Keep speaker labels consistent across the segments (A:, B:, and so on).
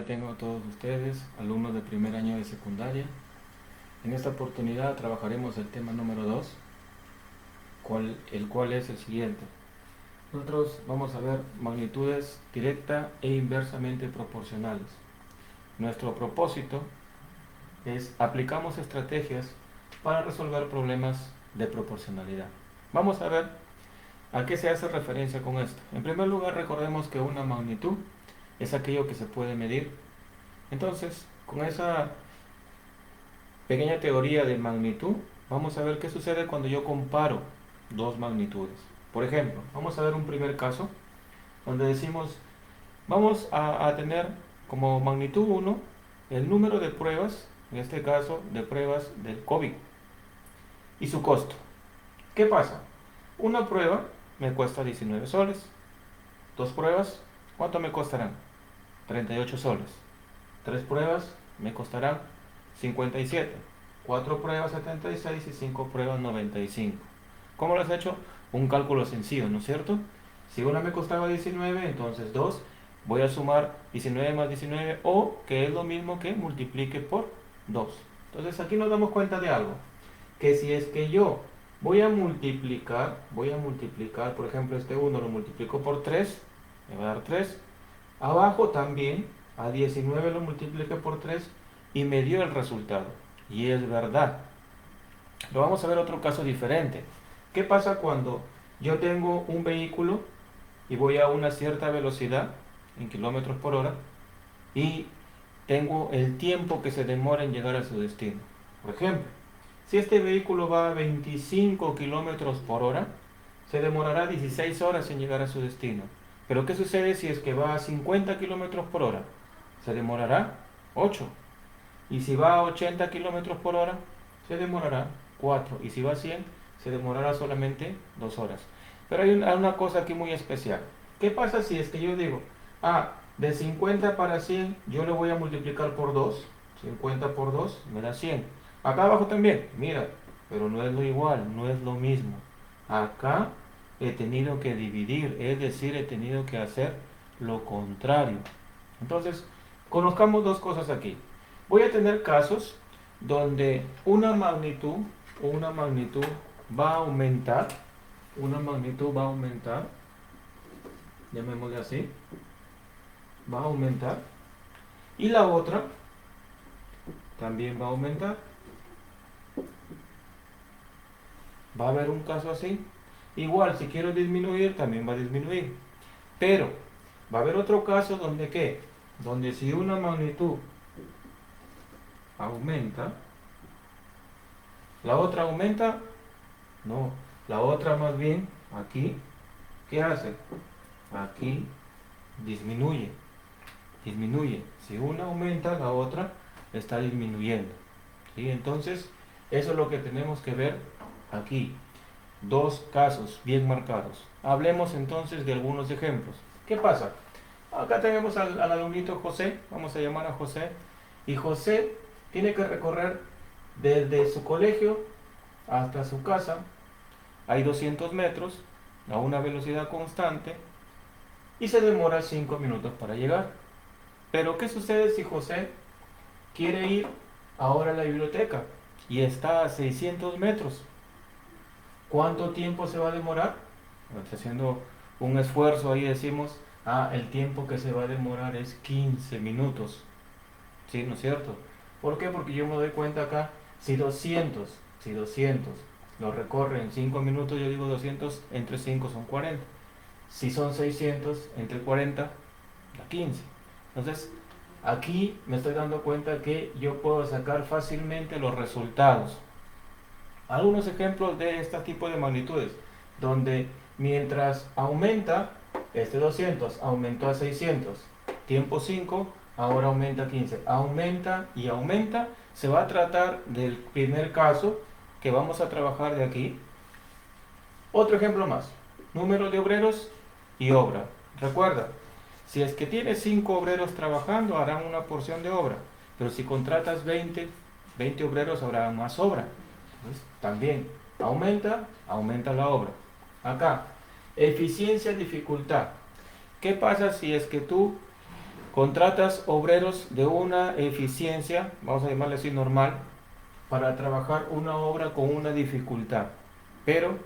A: Tengo a todos ustedes, alumnos de primer año de secundaria. En esta oportunidad trabajaremos el tema número 2, el cual es el siguiente. Nosotros vamos a ver magnitudes directa e inversamente proporcionales. Nuestro propósito es aplicamos estrategias para resolver problemas de proporcionalidad. Vamos a ver a qué se hace referencia con esto. En primer lugar, recordemos que una magnitud es aquello que se puede medir. Entonces, con esa pequeña teoría de magnitud, vamos a ver qué sucede cuando yo comparo dos magnitudes. Por ejemplo, vamos a ver un primer caso donde decimos, vamos a tener como magnitud 1 el número de pruebas, en este caso de pruebas del COVID, y su costo. ¿Qué pasa? Una prueba me cuesta 19 soles. Dos pruebas, ¿cuánto me costarán? 38 soles. Tres pruebas me costarán 57. Cuatro pruebas 76 y cinco pruebas 95. ¿Cómo lo has hecho? Un cálculo sencillo, ¿no es cierto? Si una me costaba 19, entonces 2, voy a sumar 19 más 19 o que es lo mismo que multiplique por 2. Entonces aquí nos damos cuenta de algo, que si es que yo voy a multiplicar, por ejemplo, este 1 lo multiplico por 3, me va a dar 3. Abajo también a 19 lo multipliqué por 3 y me dio el resultado. Y es verdad. Lo vamos a ver otro caso diferente. ¿Qué pasa cuando yo tengo un vehículo y voy a una cierta velocidad en kilómetros por hora y tengo el tiempo que se demora en llegar a su destino? Por ejemplo, si este vehículo va a 25 kilómetros por hora, se demorará 16 horas en llegar a su destino. Pero ¿qué sucede si es que va a 50 kilómetros por hora? Se demorará 8. Y si va a 80 kilómetros por hora, se demorará 4. Y si va a 100, se demorará solamente 2 horas. Pero hay una cosa aquí muy especial. ¿Qué pasa si es que yo digo, de 50 para 100, yo le voy a multiplicar por 2? 50 por 2 me da 100. Acá abajo también, mira, pero no es lo igual, no es lo mismo. Acá he tenido que dividir, es decir, he tenido que hacer lo contrario. Entonces, conozcamos dos cosas aquí. Voy a tener casos donde una magnitud va a aumentar, una magnitud va a aumentar, llamémosle así, va a aumentar, y la otra también va a aumentar. Va a haber un caso así. Igual, si quiero disminuir, también va a disminuir. Pero va a haber otro caso donde ¿qué? Donde si una magnitud aumenta, la otra aumenta, no, la otra más bien aquí, ¿qué hace? Aquí disminuye, disminuye. Si una aumenta, la otra está disminuyendo. ¿Sí? Entonces, eso es lo que tenemos que ver aquí. Dos casos bien marcados. Hablemos entonces de algunos ejemplos. ¿Qué pasa? Acá tenemos al alumnito José, vamos a llamar a José, y José tiene que recorrer desde su colegio hasta su casa. Hay 200 metros a una velocidad constante y se demora 5 minutos para llegar. Pero ¿qué sucede si José quiere ir ahora a la biblioteca y está a 600 metros? ¿Cuánto tiempo se va a demorar? Haciendo un esfuerzo ahí decimos, el tiempo que se va a demorar es 15 minutos. ¿Sí? ¿No es cierto? ¿Por qué? Porque yo me doy cuenta acá, si 200 lo recorre en 5 minutos, yo digo 200 entre 5 son 40. Si son 600 entre 40, da 15. Entonces, aquí me estoy dando cuenta que yo puedo sacar fácilmente los resultados. Algunos ejemplos de este tipo de magnitudes, donde mientras aumenta, este 200 aumentó a 600, tiempo 5, ahora aumenta a 15, aumenta y aumenta. Se va a tratar del primer caso que vamos a trabajar de aquí. Otro ejemplo más, número de obreros y obra. Recuerda, si es que tienes 5 obreros trabajando, harán una porción de obra, pero si contratas 20 obreros, habrá más obra. Entonces, también aumenta la obra. Acá, eficiencia, dificultad. ¿Qué pasa si es que tú contratas obreros de una eficiencia, vamos a llamarle así normal, para trabajar una obra con una dificultad. Pero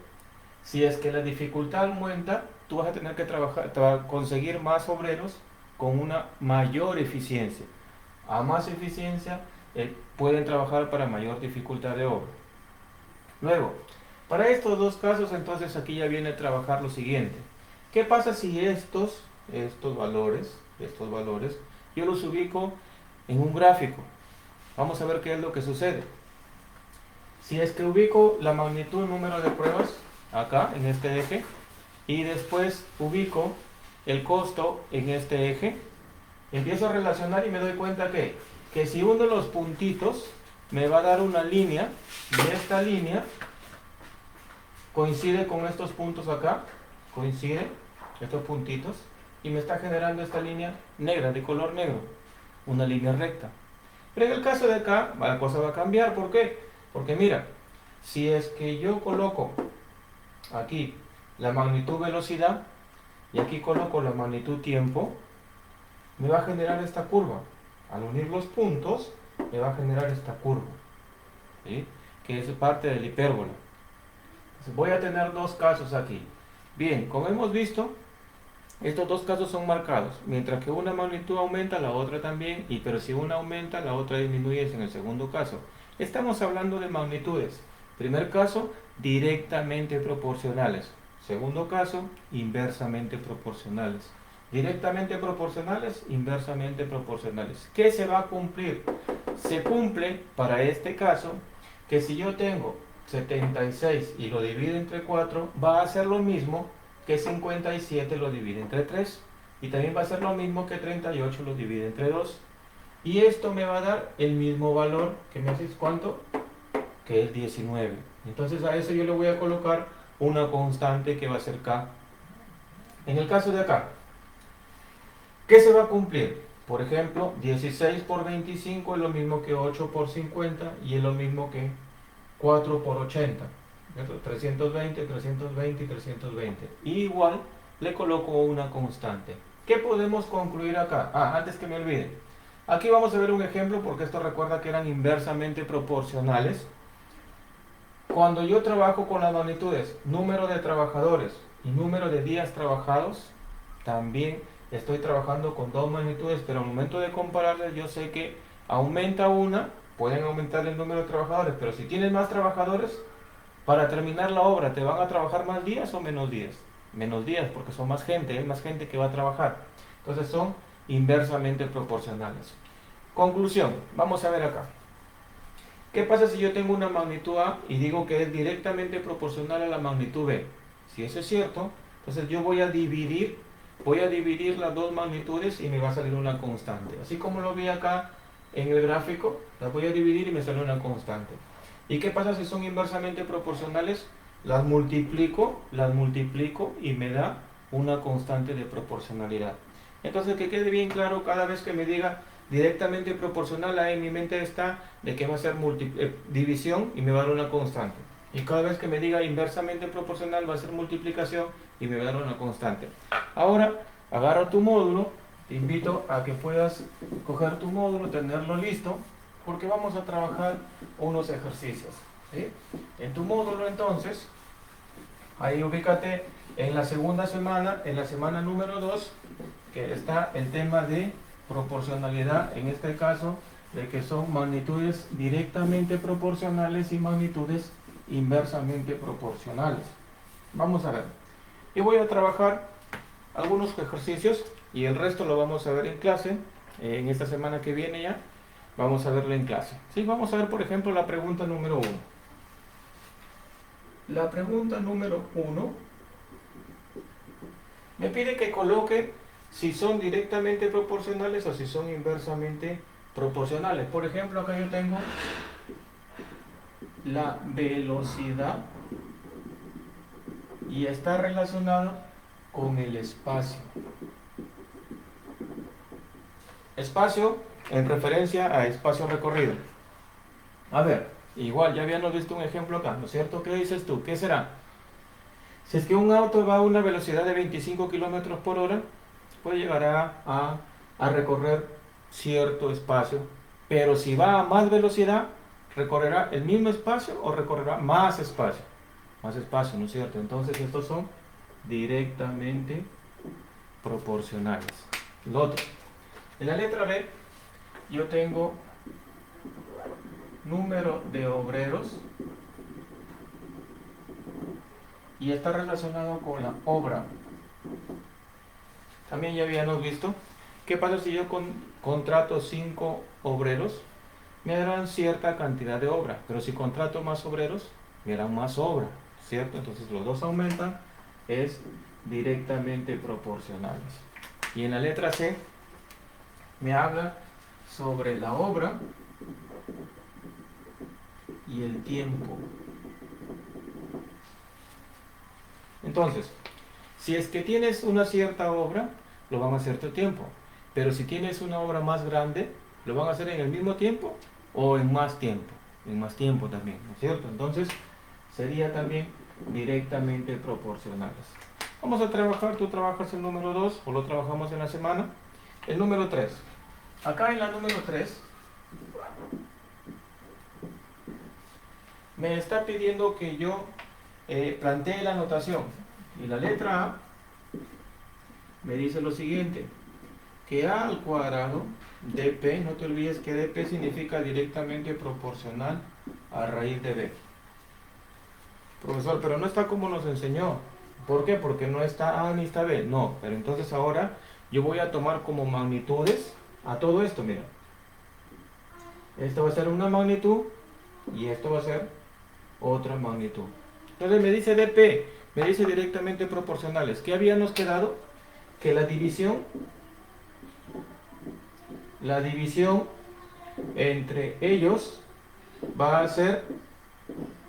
A: si es que la dificultad aumenta, tú vas a tener que conseguir más obreros con una mayor eficiencia. A más eficiencia pueden trabajar para mayor dificultad de obra. Luego, para estos dos casos, entonces aquí ya viene a trabajar lo siguiente. ¿Qué pasa si estos valores, yo los ubico en un gráfico? Vamos a ver qué es lo que sucede. Si es que ubico la magnitud, número de pruebas, acá, en este eje, y después ubico el costo en este eje, empiezo a relacionar y me doy cuenta que si uno de los puntitos me va a dar una línea, y esta línea coincide con estos puntos acá, coincide estos puntitos, y me está generando esta línea negra, de color negro, una línea recta. Pero en el caso de acá, la cosa va a cambiar. ¿Por qué? Porque mira, si es que yo coloco aquí la magnitud velocidad y aquí coloco la magnitud tiempo, me va a generar esta curva. Al unir los puntos, me va a generar esta curva, ¿sí? Que es parte de la hipérbola. Entonces voy a tener dos casos aquí. Bien, como hemos visto, estos dos casos son marcados. Mientras que una magnitud aumenta, la otra también, pero si una aumenta, la otra disminuye en el segundo caso. Estamos hablando de magnitudes. Primer caso, directamente proporcionales. Segundo caso, inversamente proporcionales. Directamente proporcionales, inversamente proporcionales. ¿Qué se va a cumplir? Se cumple para este caso que si yo tengo 76 y lo divido entre 4, va a ser lo mismo que 57 lo divide entre 3. Y también va a ser lo mismo que 38 lo divide entre 2. Y esto me va a dar el mismo valor, que me haces ¿cuánto? Que es 19. Entonces a eso yo le voy a colocar una constante que va a ser K. En el caso de acá, ¿qué se va a cumplir? Por ejemplo, 16 por 25 es lo mismo que 8 por 50 y es lo mismo que 4 por 80. 320, 320 y 320. Y igual le coloco una constante. ¿Qué podemos concluir acá? Antes que me olvide. Aquí vamos a ver un ejemplo porque esto recuerda que eran inversamente proporcionales. Cuando yo trabajo con las magnitudes número de trabajadores y número de días trabajados, también estoy trabajando con dos magnitudes, pero al momento de compararlas yo sé que aumenta una, pueden aumentar el número de trabajadores, pero si tienes más trabajadores, para terminar la obra, ¿te van a trabajar más días o menos días? Menos días, porque son más gente, hay más gente que va a trabajar. Entonces son inversamente proporcionales. Conclusión, vamos a ver acá. ¿Qué pasa si yo tengo una magnitud A y digo que es directamente proporcional a la magnitud B? Si eso es cierto, entonces yo voy a dividir las dos magnitudes y me va a salir una constante. Así como lo vi acá en el gráfico, las voy a dividir y me sale una constante. ¿Y qué pasa si son inversamente proporcionales? Las multiplico y me da una constante de proporcionalidad. Entonces que quede bien claro, cada vez que me diga directamente proporcional, ahí en mi mente está de que va a ser división y me va a dar una constante. Y cada vez que me diga inversamente proporcional va a ser multiplicación y me va a dar una constante. Ahora agarra tu módulo, te invito a que puedas coger tu módulo, tenerlo listo, porque vamos a trabajar unos ejercicios, ¿sí? En tu módulo entonces, ahí ubícate en la segunda semana, en la semana número 2, que está el tema de proporcionalidad, en este caso de que son magnitudes directamente proporcionales y magnitudes inversamente proporcionales. Vamos a ver. Y voy a trabajar algunos ejercicios y el resto lo vamos a ver en clase, en esta semana que viene ya. Vamos a verlo en clase. Sí, vamos a ver, por ejemplo, la pregunta número 1. La pregunta número 1 me pide que coloque si son directamente proporcionales o si son inversamente proporcionales. Por ejemplo, acá yo tengo la velocidad y está relacionado con el espacio. Espacio en referencia a espacio recorrido. A ver, igual ya habíamos visto un ejemplo acá, ¿no es cierto? ¿Qué dices tú? ¿Qué será? Si es que un auto va a una velocidad de 25 km por hora, puede llegar a a recorrer cierto espacio, pero si va a más velocidad, ¿recorrerá el mismo espacio o recorrerá más espacio? Más espacio, ¿no es cierto? Entonces estos son directamente proporcionales. Lo otro, en la letra B yo tengo número de obreros y está relacionado con la obra. También ya habíamos visto, ¿qué pasa si yo contrato 5 obreros? Me darán cierta cantidad de obra, pero si contrato más obreros, me darán más obra, ¿cierto? Entonces los dos aumentan, es directamente proporcionales. Y en la letra C me habla sobre la obra y el tiempo. Entonces, si es que tienes una cierta obra, lo van a hacer tu tiempo. Pero si tienes una obra más grande, lo van a hacer en el mismo tiempo o en más tiempo. En más tiempo también, ¿no es cierto? Entonces, sería también directamente proporcionales. Vamos a trabajar, tú trabajas el número 2 o lo trabajamos en la semana. El número 3. Acá en la número 3 me está pidiendo que yo plantee la notación. Y la letra A me dice lo siguiente, que A al cuadrado de P, no te olvides que dp significa directamente proporcional a raíz de B. Profesor, pero no está como nos enseñó. ¿Por qué? Porque no está A ni está B. No, pero entonces ahora yo voy a tomar como magnitudes a todo esto, mira. Esto va a ser una magnitud y esto va a ser otra magnitud. Entonces me dice dp, me dice directamente proporcionales. ¿Qué habíamos quedado? Que la división entre ellos va a ser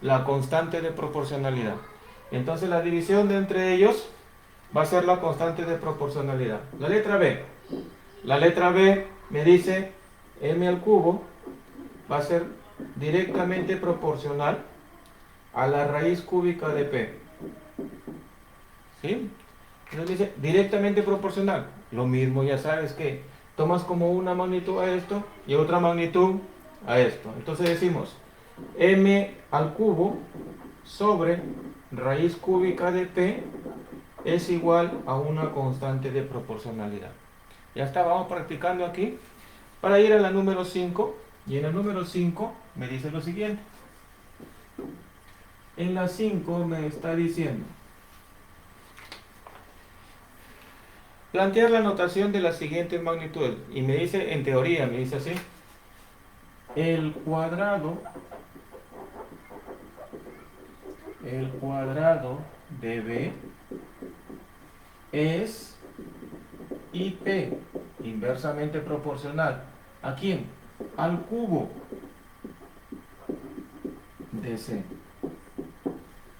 A: la constante de proporcionalidad. Entonces la división de entre ellos va a ser la constante de proporcionalidad. La letra B. La letra B me dice m al cubo va a ser directamente proporcional a la raíz cúbica de P. ¿Sí? Entonces dice directamente proporcional. Lo mismo, ya sabes que tomas como una magnitud a esto y otra magnitud a esto. Entonces decimos m al cubo sobre raíz cúbica de P es igual a una constante de proporcionalidad. Ya está, vamos practicando aquí para ir a la número 5. Y en la número 5 me dice lo siguiente. En la 5 me está diciendo plantear la notación de las siguientes magnitudes. Y me dice, en teoría, me dice así. El cuadrado de B es IP, inversamente proporcional. ¿A quién? Al cubo de C.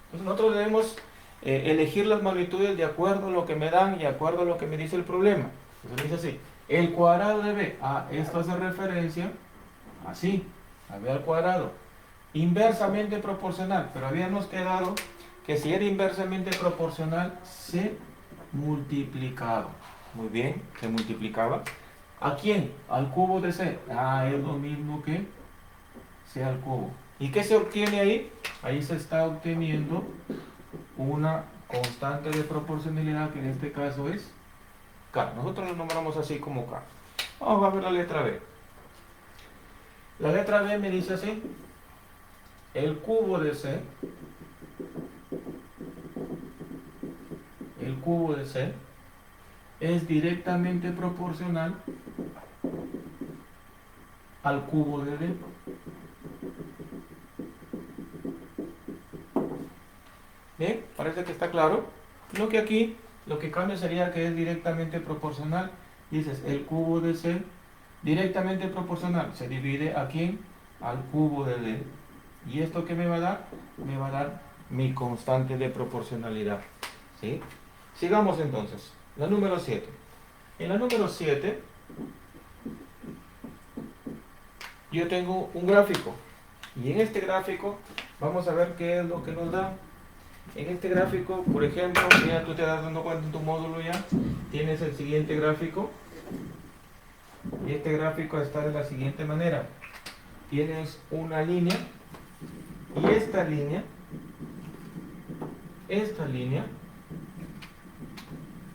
A: Entonces nosotros debemos elegir las magnitudes de acuerdo a lo que me dan y de acuerdo a lo que me dice el problema. Entonces dice así, el cuadrado de B, esto hace referencia así, a B al cuadrado, inversamente proporcional, pero habíamos quedado que si era inversamente proporcional se multiplicaba. Muy bien, se multiplicaba. ¿A quién? Al cubo de C. Es lo mismo que C al cubo. ¿Y qué se obtiene ahí? Ahí se está obteniendo una constante de proporcionalidad que en este caso es K. Nosotros lo nombramos así como K. Vamos a ver la letra B. La letra B me dice así. El cubo de C es directamente proporcional al cubo de D. Bien, parece que está claro. Lo que aquí, lo que cambia sería que es directamente proporcional. Dices, el cubo de C, directamente proporcional, se divide aquí al cubo de D. ¿Y esto qué me va a dar? Me va a dar mi constante de proporcionalidad. ¿Sí? Sigamos entonces. La número 7. En la número 7, yo tengo un gráfico. Y en este gráfico, vamos a ver qué es lo que nos da. En este gráfico, por ejemplo, mira, tú te das dando cuenta en tu módulo ya, tienes el siguiente gráfico. Y este gráfico está de la siguiente manera. Tienes una línea y esta línea,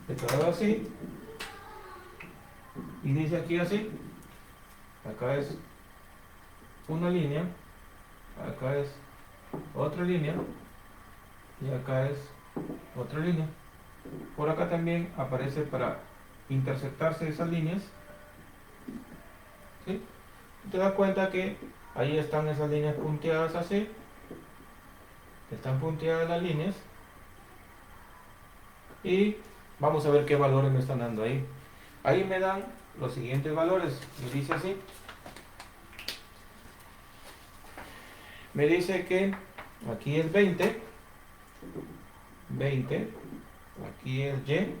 A: declarado así, y dice aquí así. Acá es una línea, acá es otra línea y acá es otra línea. Por acá también aparece para intersectarse esas líneas, ¿sí? Te das cuenta que ahí están esas líneas punteadas así, están punteadas las líneas, y vamos a ver qué valores me están dando ahí. Ahí me dan los siguientes valores, me dice así. Me dice que aquí es 20, aquí es Y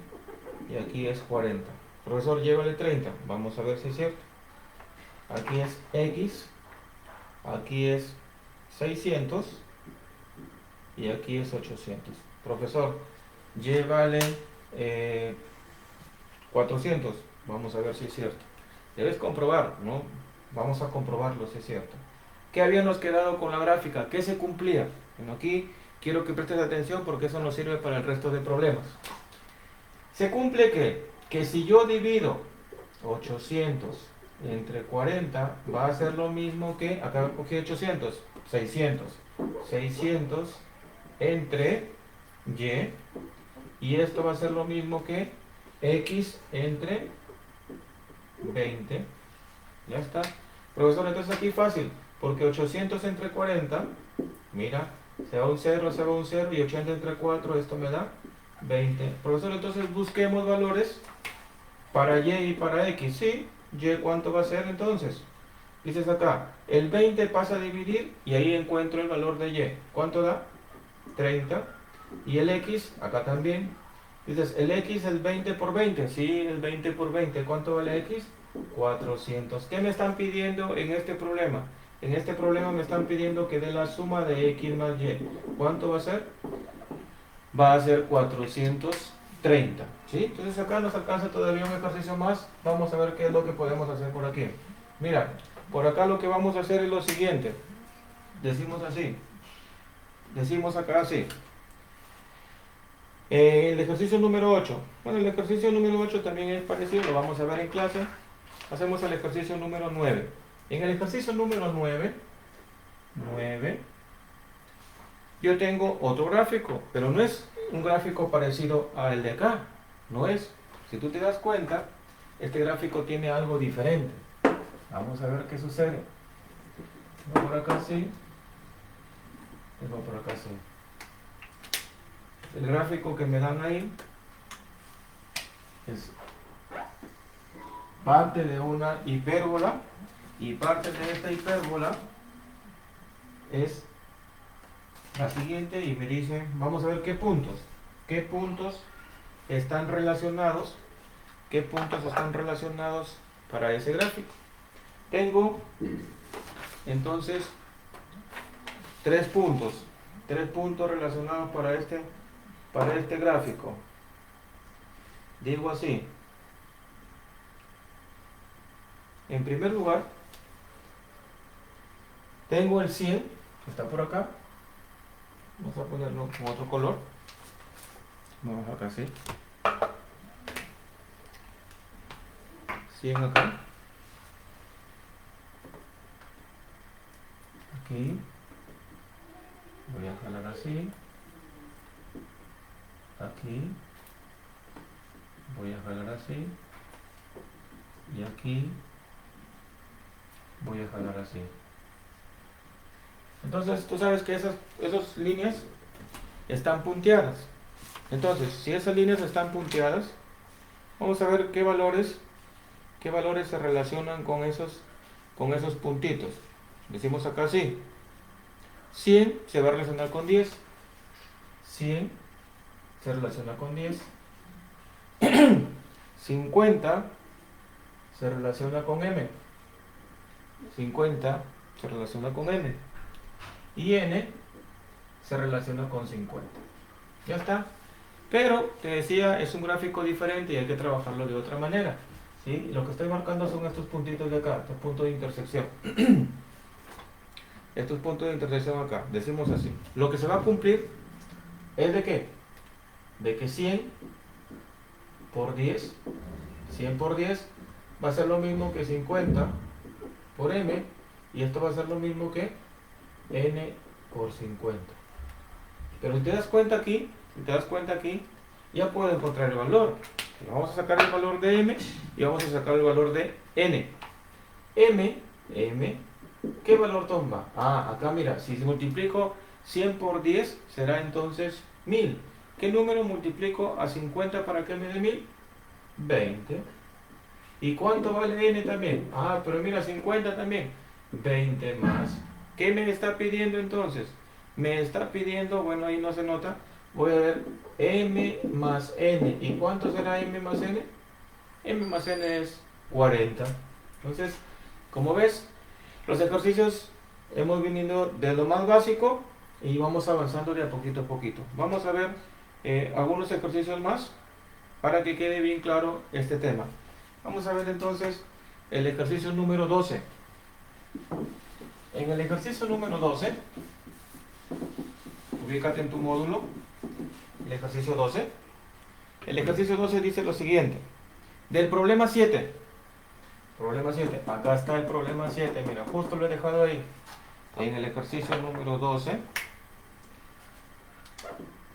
A: y aquí es 40. Profesor, llévale 30. Vamos a ver si es cierto. Aquí es X, aquí es 600 y aquí es 800. Profesor, llévale 400. Vamos a ver si es cierto. Debes comprobar, ¿no? Vamos a comprobarlo si es cierto. ¿Qué habíamos quedado con la gráfica? ¿Qué se cumplía? Bueno, aquí quiero que prestes atención porque eso nos sirve para el resto de problemas. Se cumple que si yo divido 800 entre 40 va a ser lo mismo que, acá cogí 800, 600 entre y esto va a ser lo mismo que X entre 20. Ya está. Profesor, entonces aquí fácil, porque 800 entre 40, mira, se va un 0, se va un 0 y 80 entre 4, esto me da 20. Profesor, entonces busquemos valores para Y y para X. Sí, Y ¿cuánto va a ser entonces? Dices acá, el 20 pasa a dividir y ahí encuentro el valor de Y. ¿Cuánto da? 30. Y el X, acá también. Dices, el X es 20 por 20. Sí, es 20 por 20. ¿Cuánto vale X? 400. ¿Qué me están pidiendo en este problema? En este problema me están pidiendo que dé la suma de X más Y. ¿Cuánto va a ser? Va a ser 430. ¿Sí? Entonces acá nos alcanza todavía un ejercicio más. Vamos a ver qué es lo que podemos hacer por aquí. Mira, por acá lo que vamos a hacer es lo siguiente. Decimos así. Decimos acá así. El ejercicio número 8. Bueno, el ejercicio número 8 también es parecido, lo vamos a ver en clase. Hacemos el ejercicio número 9. En el ejercicio número 9, yo tengo otro gráfico, pero no es un gráfico parecido al de acá. No es. Si tú te das cuenta, este gráfico tiene algo diferente. Vamos a ver qué sucede. Tengo por acá así. Tengo por acá así. El gráfico que me dan ahí es parte de una hipérbola y parte de esta hipérbola es la siguiente y me dice, vamos a ver qué puntos están relacionados, para ese gráfico. Tengo entonces tres puntos relacionados para este gráfico. Digo así. En primer lugar, tengo el 100, que está por acá. Vamos a ponerlo con otro color. Vamos acá así. 100 acá. Aquí. Voy a jalar así. Aquí. Voy a jalar así. Y aquí. Voy a jalar así. Entonces, tú sabes que esas líneas están punteadas. Entonces, si esas líneas están punteadas, vamos a ver qué valores se relacionan con esos puntitos. Decimos acá así. 100 se va a relacionar con 10. 100 se relaciona con 10. 50 se relaciona con M. 50 se relaciona con N. Y N se relaciona con 50. Ya está. Pero, te decía, es un gráfico diferente y hay que trabajarlo de otra manera. ¿sí? Lo que estoy marcando son estos puntitos de acá, estos puntos de intersección. Estos puntos de intersección acá, decimos así. Lo que se va a cumplir es de qué? De que 100 por 10, 100 por 10 va a ser lo mismo que 50 por m, y esto va a ser lo mismo que n por 50. Pero si te das cuenta aquí, ya puedo encontrar el valor. Vamos a sacar el valor de m y vamos a sacar el valor de n. m, ¿qué valor toma? Acá mira, si multiplico 100 por 10 será entonces 1000. ¿Qué número multiplico a 50 para que me dé 1000? 20. ¿Y cuánto vale n también? Pero mira, 50 también. 20 más. ¿Qué me está pidiendo entonces? Me está pidiendo, bueno, ahí no se nota, voy a ver m más n. ¿Y cuánto será m más n? M más n es 40. Entonces, como ves, los ejercicios hemos venido de lo más básico y vamos avanzando de a poquito. Vamos a ver algunos ejercicios más para que quede bien claro este tema. Vamos a ver entonces el ejercicio número 12. En el ejercicio número 12, ubícate en tu módulo, el ejercicio 12. El ejercicio 12 dice lo siguiente. Del problema 7. Acá está el problema 7. Mira, justo lo he dejado ahí. En el ejercicio número 12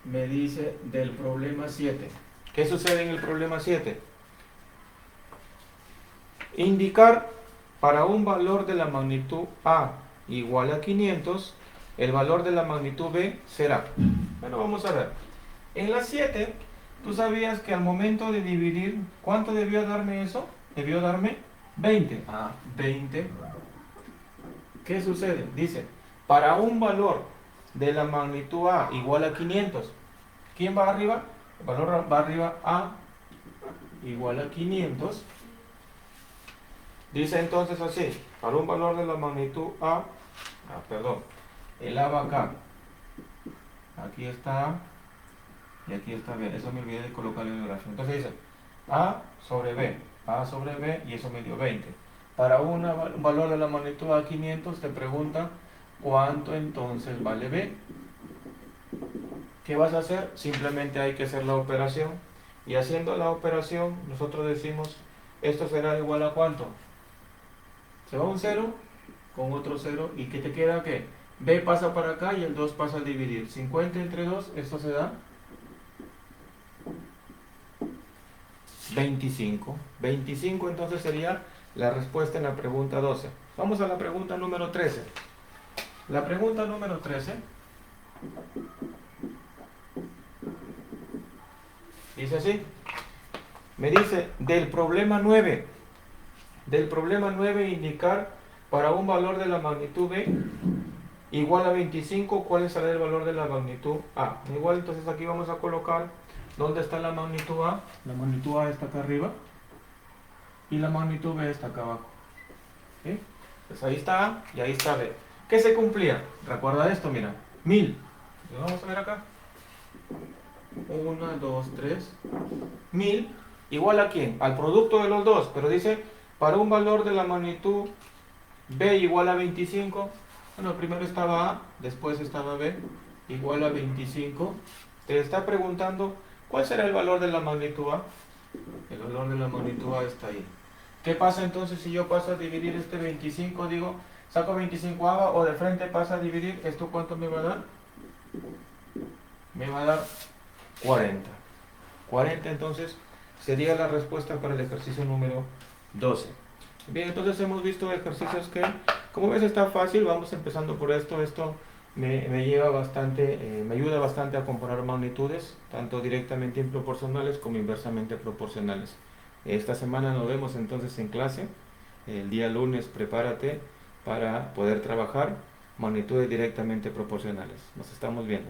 A: me dice del problema 7. ¿Qué sucede en el problema 7? Indicar para un valor de la magnitud A igual a 500, el valor de la magnitud B será. Bueno, vamos a ver. En la 7, tú sabías que al momento de dividir, ¿cuánto debió darme eso? Debió darme 20. 20. ¿Qué sucede? Dice, para un valor de la magnitud A igual a 500, ¿quién va arriba? El valor va arriba, A igual a 500. Dice entonces así, para un valor de la magnitud A, el A va acá. Aquí está A y aquí está B. Eso me olvidé de colocarle en el gráfico. Entonces dice A sobre B, y eso me dio 20. Para un valor de la magnitud A 500 te pregunta cuánto entonces vale B. ¿Qué vas a hacer? Simplemente hay que hacer la operación, y haciendo la operación nosotros decimos esto será igual a ¿cuánto? Se va un 0 con otro 0, y ¿qué te queda? ¿Qué? B pasa para acá y el 2 pasa a dividir. 50 entre 2, esto se da 25. 25 entonces sería la respuesta en la pregunta 12. Vamos a la pregunta número 13. La pregunta número 13 dice así. Me dice del problema 9. Del problema 9 indicar para un valor de la magnitud B igual a 25, ¿cuál será el valor de la magnitud A? Igual, entonces aquí vamos a colocar ¿dónde está la magnitud A? La magnitud A está acá arriba y la magnitud B está acá abajo. ¿Sí? Pues ahí está A y ahí está B. ¿Qué se cumplía? Recuerda esto, mira, 1000. Vamos a ver acá. 1, 2, 3. 1000 igual a ¿quién? Al producto de los dos, pero dice para un valor de la magnitud B igual a 25. Bueno, primero estaba A, después estaba B, igual a 25. Te está preguntando ¿cuál será el valor de la magnitud A? El valor de la magnitud A está ahí. ¿Qué pasa entonces si yo paso a dividir este 25? Digo, saco 25 A o de frente pasa a dividir, ¿esto cuánto me va a dar? Me va a dar 40. 40 entonces sería la respuesta para el ejercicio número 12. Bien, entonces hemos visto ejercicios que, como ves, está fácil. Vamos empezando por esto. Esto me lleva bastante, me ayuda bastante a comparar magnitudes, tanto directamente proporcionales como inversamente proporcionales. Esta semana nos vemos entonces en clase. El día lunes prepárate para poder trabajar magnitudes directamente proporcionales. Nos estamos viendo.